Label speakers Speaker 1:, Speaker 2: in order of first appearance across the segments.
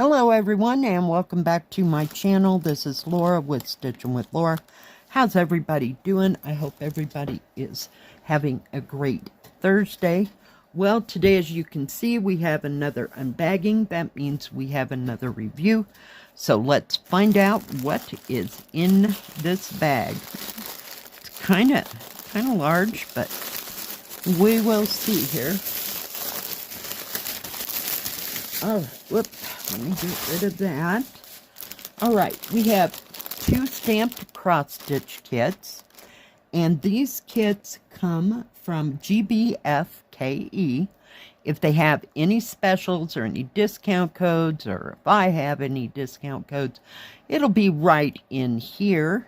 Speaker 1: Hello everyone, and welcome back to my channel. This is Laura with Stitching with Laura. How's everybody doing? I hope everybody is having a great Thursday. Well, today, as you can see, we have another unbagging. That means we have another review. So let's find out what is in this bag. It's kind of large, but we will see here. Oh, whoops, let me get rid of that. All right, we have 2 stamped cross-stitch kits, and these kits come from GBFKE. If they have any specials or any discount codes, or if I have any discount codes, it'll be right in here.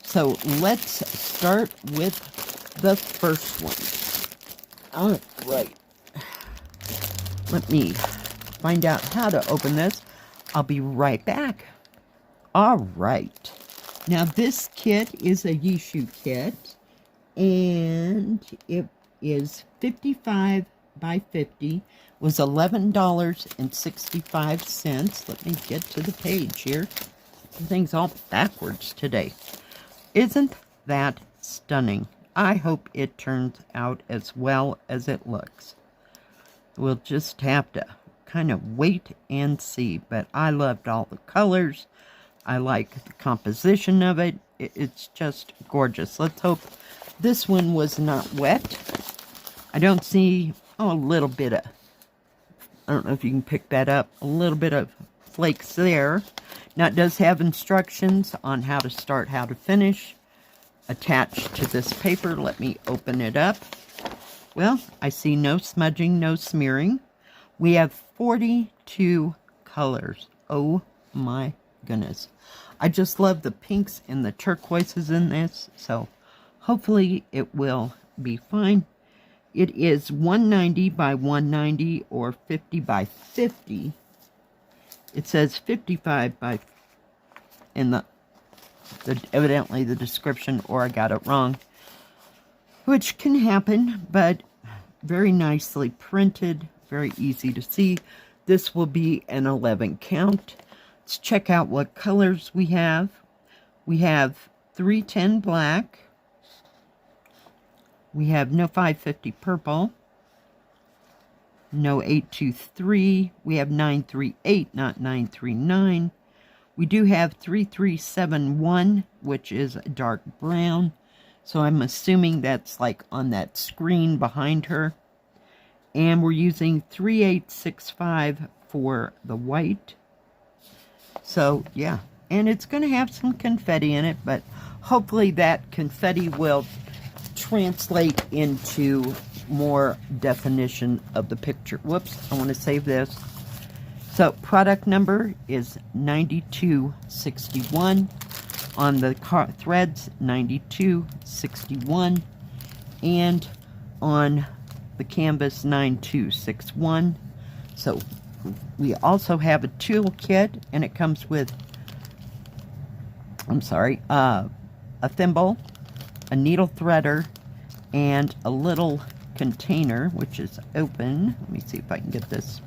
Speaker 1: So let's start with the first one. All right. Let me find out how to open this. I'll be right back. All right. Now this kit is a Yishu kit, and it is 55 by 50. Was $11.65. Let me get to the page here. Everything's all backwards today. Isn't that stunning? I hope it turns out as well as it looks. We'll just have to kind of wait and see, but I loved all the colors. I like the composition of it. It's just gorgeous. Let's hope this one was not wet. I don't see, a little bit of, I don't know if you can pick that up, a little bit of flakes there. Now it does have instructions on how to start, how to finish attached to this paper. Let me open it up. Well, I see no smudging, no smearing. We have 42 colors. Oh my goodness. I just love the pinks and the turquoises in this, so hopefully it will be fine. It is 190 by 190 or 50 by 50. It says 55 by, in the evidently the description, or I got it wrong, which can happen, but very nicely printed, very easy to see. This will be an 11 count. Let's check out what colors we have. We have 310 black. We have no 550 purple. No 823. We have 938, not 939. We do have 3371, which is a dark brown. So I'm assuming that's like on that screen behind her. And we're using 3865 for the white. So, yeah. And it's going to have some confetti in it, but hopefully that confetti will translate into more definition of the picture. Whoops, I want to save this. So, product number is 9261. On the threads, 9261. And on the canvas, 9261. So we also have a tool kit, and it comes with, a thimble, a needle threader, and a little container, which is open. Let me see if I can get this.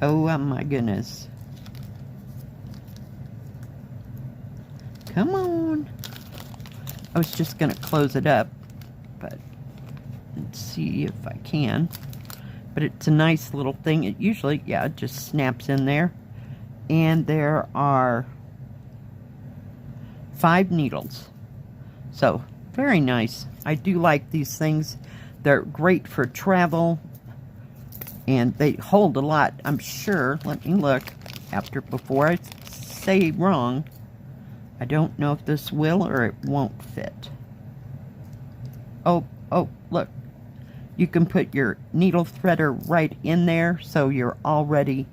Speaker 1: Oh my goodness. Come on. I was just going to close it up, but let's see if I can. But it's a nice little thing. It usually, yeah, it just snaps in there. And there are 5 needles. So, very nice. I do like these things. They're great for travel. And they hold a lot, I'm sure. Let me look before I say wrong. I don't know if this will or it won't fit. Oh, look. You can put your needle threader right in there, so you're all ready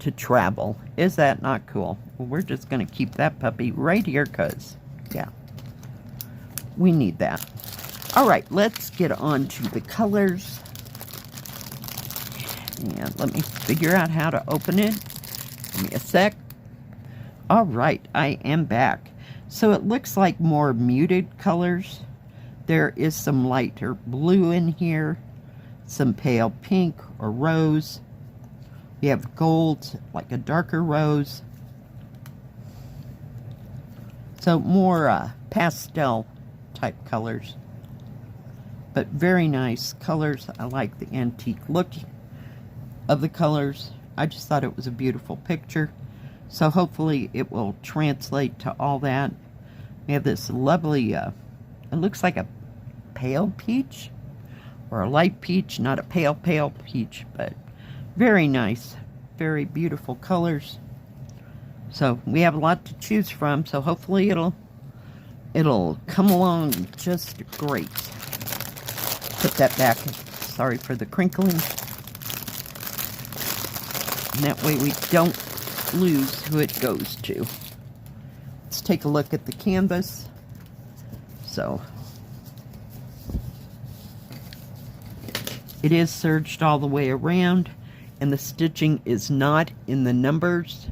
Speaker 1: to travel. Is that not cool? Well, we're just going to keep that puppy right here because, yeah, we need that. All right, let's get on to the colors. And let me figure out how to open it. Give me a sec. All right, I am back. So it looks like more muted colors. There is some lighter blue in here, some pale pink or rose, We have gold, like a darker rose. So more pastel type colors. But very nice colors. I like the antique look of the colors. I just thought it was a beautiful picture. So hopefully it will translate to all that. We have this lovely, it looks like a pale peach. Or a light peach, not a pale peach. But very nice. Very beautiful colors. So we have a lot to choose from. So hopefully it'll come along just great. Put that back. Sorry for the crinkling. And that way we don't lose who it goes to. Let's take a look at the canvas. So it is serged all the way around, and the stitching is not in the numbers,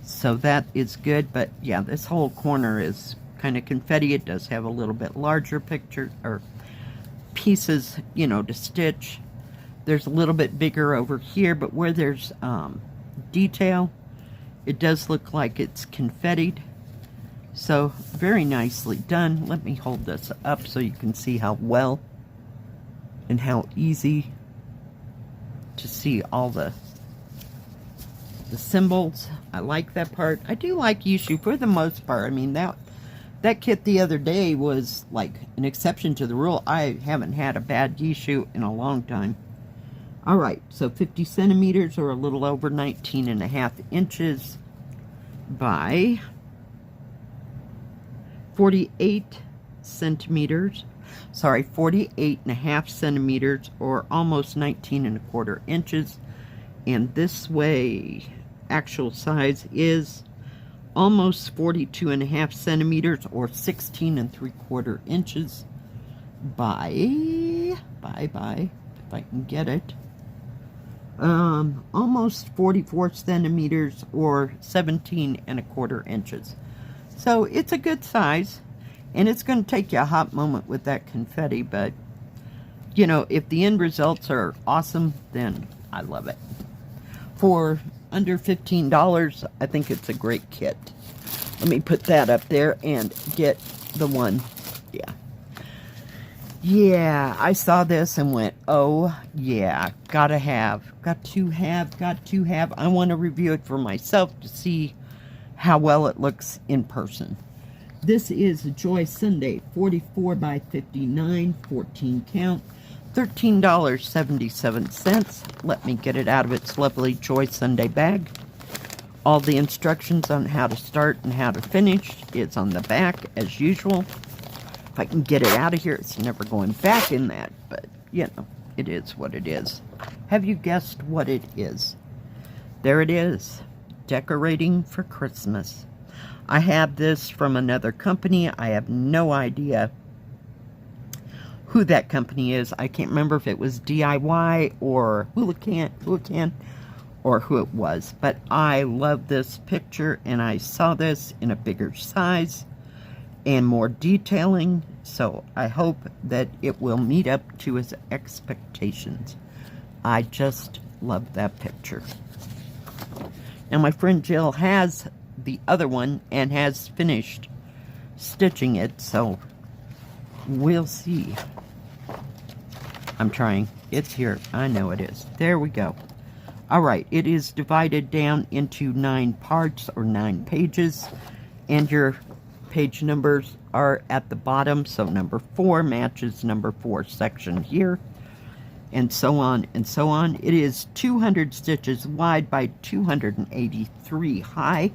Speaker 1: so that is good. But yeah, this whole corner is kind of confetti. It does have a little bit larger picture or pieces, you know, to stitch. There's a little bit bigger over here, but where there's detail, it does look like it's confettied. So very nicely done. Let me hold this up so you can see how well and how easy to see all the symbols. I like that part. I do like Yushu for the most part. I mean, that kit the other day was like an exception to the rule. I haven't had a bad Yushu in a long time. All right, so 50 centimeters or a little over 19.5 inches by 48 centimeters. Sorry, 48.5 centimeters or almost 19.25 inches. And this way, actual size is almost 42.5 centimeters or 16.75 inches by, if I can get it, almost 44 centimeters or 17.25 inches. So it's a good size, and it's going to take you a hot moment with that confetti, but you know, if the end results are awesome, then I love it. For under $15, I think it's a great kit. Let me put that up there and get the one. Yeah, I saw this and went, oh yeah, got to have. I want to review it for myself to see how well it looks in person. This is Joy Sunday, 44 by 59, 14 count, $13.77. Let me get it out of its lovely Joy Sunday bag. All the instructions on how to start and how to finish is on the back as usual. If I can get it out of here, it's never going back in that, but you know, it is what it is. Have you guessed what it is? There it is, decorating for Christmas. I have this from another company. I have no idea who that company is. I can't remember if it was DIY or Houlihan or who it was, but I love this picture, and I saw this in a bigger size and more detailing, so I hope that it will meet up to his expectations. I just love that picture. Now my friend Jill has the other one and has finished stitching it, so we'll see. I'm trying. It's here. I know it is. There we go. Alright, it is divided down into 9 parts or 9 pages, and your page numbers are at the bottom, so number 4 matches number 4 section here, and so on and so on. It is 200 stitches wide by 283 high,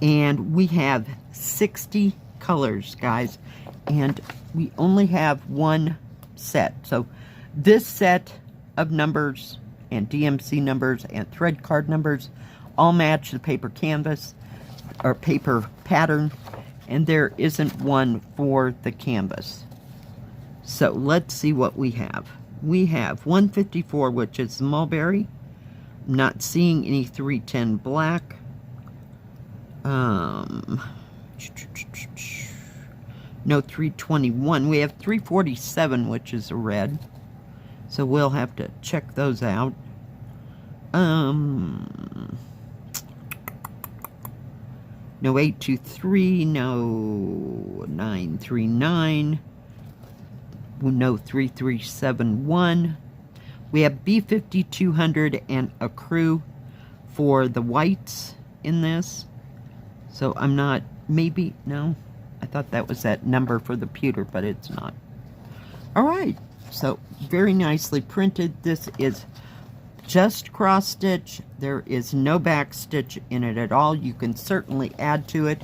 Speaker 1: and we have 60 colors, guys, and we only have one set. So this set of numbers and DMC numbers and thread card numbers all match the paper canvas or paper pattern, and there isn't one for the canvas. So let's see what we have. We have 154, which is mulberry. I'm not seeing any 310 black. No 321. We have 347, which is a red. So we'll have to check those out. No 823, no 939, no 3371. We have B5200 and a crew for the whites in this. So I'm not, maybe, no, I thought that was that number for the pewter, but it's not. All right, so very nicely printed. This is just cross stitch. There is no back stitch in it at all. You can certainly add to it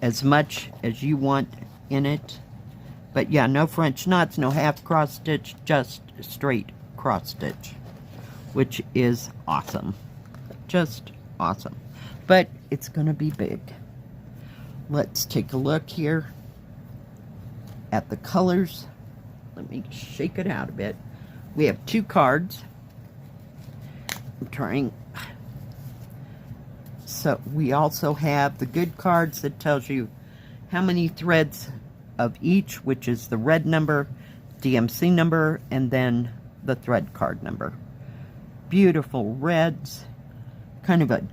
Speaker 1: as much as you want in it. But yeah, no French knots, no half cross stitch, just straight cross stitch, which is awesome. Just awesome. But it's going to be big. Let's take a look here at the colors. Let me shake it out a bit. We have 2 cards. I'm trying. So we also have the good cards that tells you how many threads of each, which is the red number, DMC number, and then the thread card number. Beautiful reds, kind of a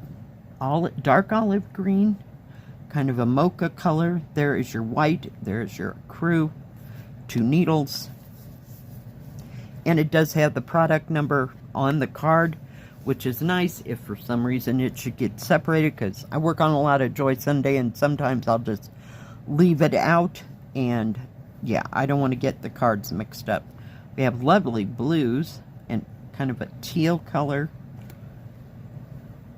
Speaker 1: dark olive green, kind of a mocha color. There is your white, there is your crew, 2 needles, and it does have the product number on the card, which is nice if for some reason it should get separated, because I work on a lot of Joy Sunday and sometimes I'll just leave it out, and yeah, I don't want to get the cards mixed up. We have lovely blues and kind of a teal color,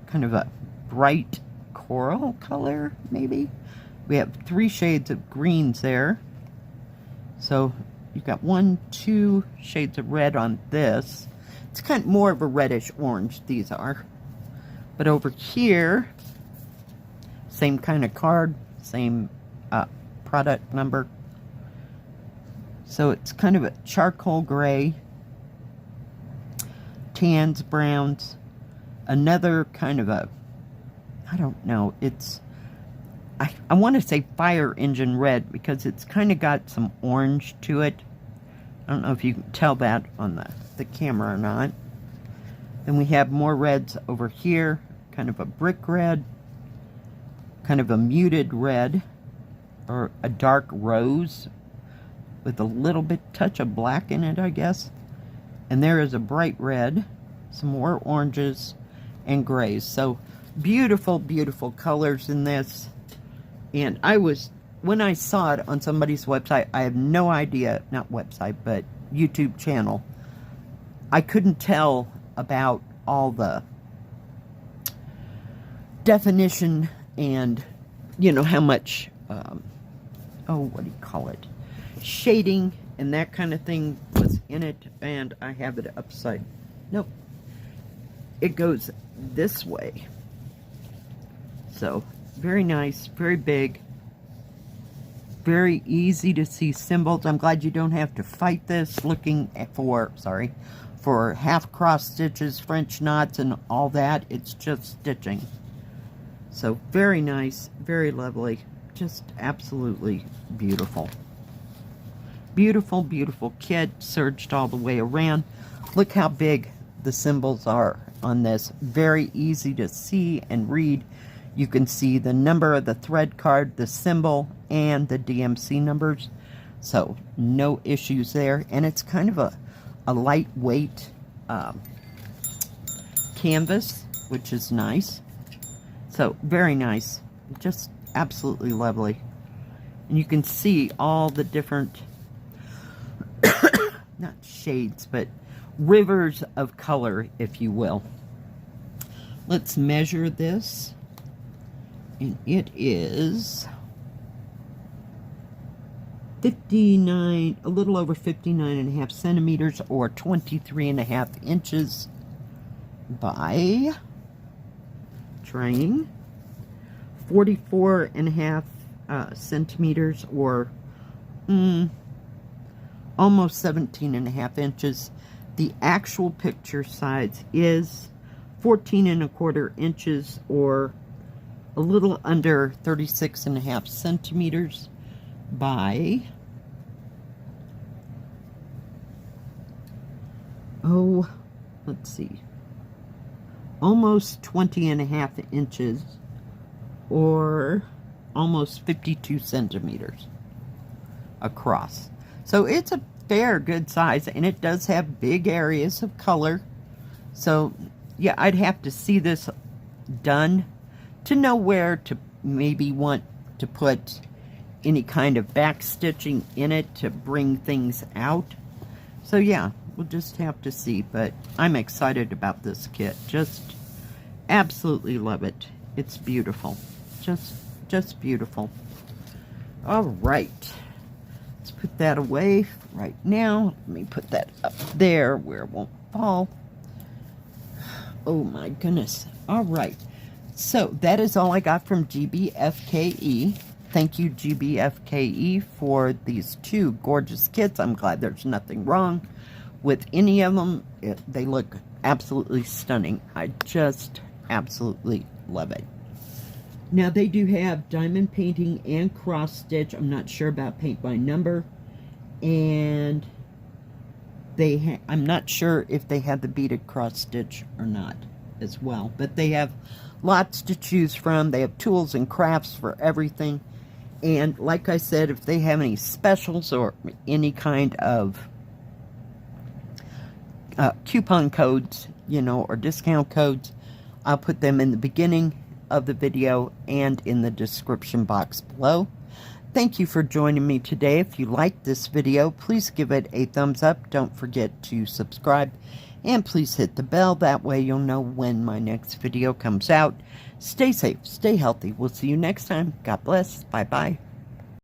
Speaker 1: kind of a bright coral color, maybe. We have 3 shades of greens there. So you've got 1, 2 shades of red on this. It's kind of more of a reddish orange, these are. But over here, same kind of card, same product number. So it's kind of a charcoal gray, tans, browns, another kind of a, I don't know, it's, I want to say fire engine red, because it's kind of got some orange to it. I don't know if you can tell that on the camera or not. Then we have more reds over here, kind of a brick red, kind of a muted red, or a dark rose with a little bit touch of black in it, I guess. And there is a bright red, some more oranges and grays. So beautiful, beautiful colors in this. And when I saw it on somebody's website, I have no idea, not website, but YouTube channel, I couldn't tell about all the definition and, you know, how much, what do you call it? Shading and that kind of thing was in it. And I have it upside. Nope. It goes this way. So, very nice, very big, very easy to see symbols. I'm glad you don't have to fight this looking for half cross stitches, French knots, and all that. It's just stitching. So very nice, very lovely, just absolutely beautiful. Beautiful, beautiful kit, serged all the way around. Look how big the symbols are on this. Very easy to see and read. You can see the number of the thread card, the symbol, and the DMC numbers. So no issues there. And it's kind of a lightweight canvas, which is nice. So very nice. Just absolutely lovely. And you can see all the different, not shades, but rivers of color, if you will. Let's measure this. And it is 59, a little over 59.5 centimeters, or 23.5 inches by trying 44.5 centimeters, or almost 17.5 inches. The actual picture size is 14.25 inches, or a little under 36.5 centimeters by, let's see, almost 20.5 inches, or almost 52 centimeters across. So it's a fair good size, and it does have big areas of color. So yeah, I'd have to see this done to know where to maybe want to put any kind of back stitching in it to bring things out. So yeah, we'll just have to see, but I'm excited about this kit. Just absolutely love it. It's beautiful. Just beautiful. All right. Let's put that away right now. Let me put that up there where it won't fall. Oh my goodness. All right. So that is all I got from GBFKE. Thank you, GBFKE, for these two gorgeous kits. I'm glad there's nothing wrong with any of them. They look absolutely stunning. I just absolutely love it. Now, they do have diamond painting and cross stitch. I'm not sure about paint by number. And I'm not sure if they have the beaded cross stitch or not as well. But they have lots to choose from. They have tools and crafts for everything. And like I said, if they have any specials or any kind of coupon codes, you know, or discount codes, I'll put them in the beginning of the video and in the description box below. Thank you for joining me today. If you liked this video, please give it a thumbs up. Don't forget to subscribe, and please hit the bell. That way you'll know when my next video comes out. Stay safe, stay healthy. We'll see you next time. God bless. Bye-bye.